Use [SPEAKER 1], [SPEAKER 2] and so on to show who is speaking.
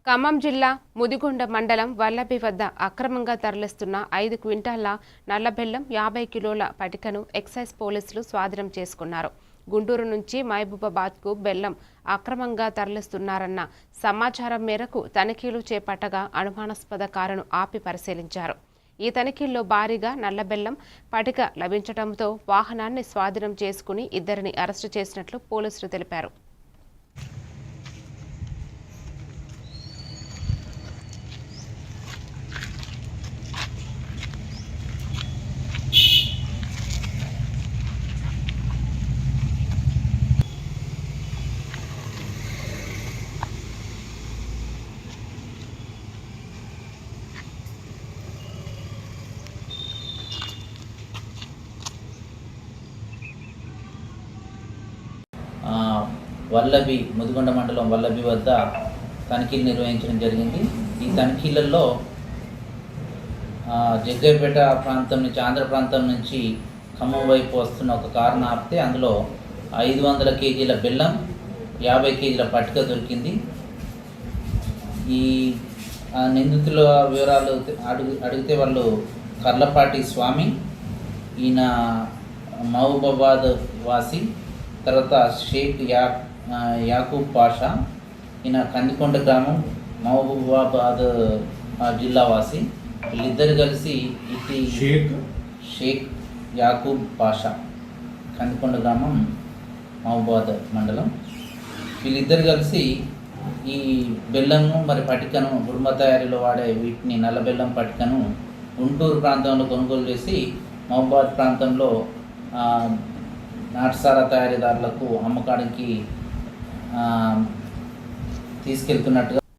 [SPEAKER 1] ఖమ్మం జిల్లా ముదిగొండ మండలం వల్లభి వద్ద అక్రమంగా తరలిస్తున్న 5 క్వింటాళ్ల నల్లబెల్లం 50 కిలోల పటికను ఎక్సైజ్ పోలీసులు స్వాధీనం చేసుకున్నారు. గుంటూరు నుంచి మహబూబాబాద్కు బెల్లం అక్రమంగా తరలిస్తున్నారన్న సమాచారం మేరకు తనిఖీలు చేపట్టగా అనుమానాస్పద కారును ఆపి పరిశీలించారు. ఈ తనిఖీల్లో భారీగా నల్లబెల్లం పటిక లభించడంతో వాహనాన్ని స్వాధీనం చేసుకుని ఇద్దరిని అరెస్టు చేసినట్లు పోలీసులు తెలిపారు.
[SPEAKER 2] వల్లభి ముదిగొండ మండలం వల్లభి వద్ద తనిఖీలు నిర్వహించడం జరిగింది. ఈ తనిఖీలలో జగ్గైపేట ప్రాంతం నుంచి ఆంధ్ర ప్రాంతం నుంచి ఖమ్మం వైపు వస్తున్న ఒక కారును ఆపితే అందులో 500 కేజీల బెల్లం 50 కేజీల పటిక దొరికింది. ఈ నిందితుల వివరాలు అడిగితే వాళ్ళు కర్లపాటి స్వామి, ఈయన మహబూబాబాద్ వాసి, తర్వాత షేక్ యాకూబ్ పాషా, ఈయన కందికొండ గ్రామం మహబూబాబాద్ జిల్లా వాసి. వీళ్ళిద్దరు కలిసి షేక్ యాకూబ్ పాషా, కందికొండ గ్రామం మహబూబాబాద్ మండలం. వీళ్ళిద్దరు కలిసి ఈ బెల్లము మరి పటికను గుడుంబ తయారీలో వాడే వీటిని నల్ల బెల్లం పటికను గుంటూరు ప్రాంతంలో కొనుగోలు చేసి మహబూబాబాద్ ప్రాంతంలో నాటుసారా తయారీదారులకు అమ్మకానికి తీసుకెళ్తున్నట్టుగా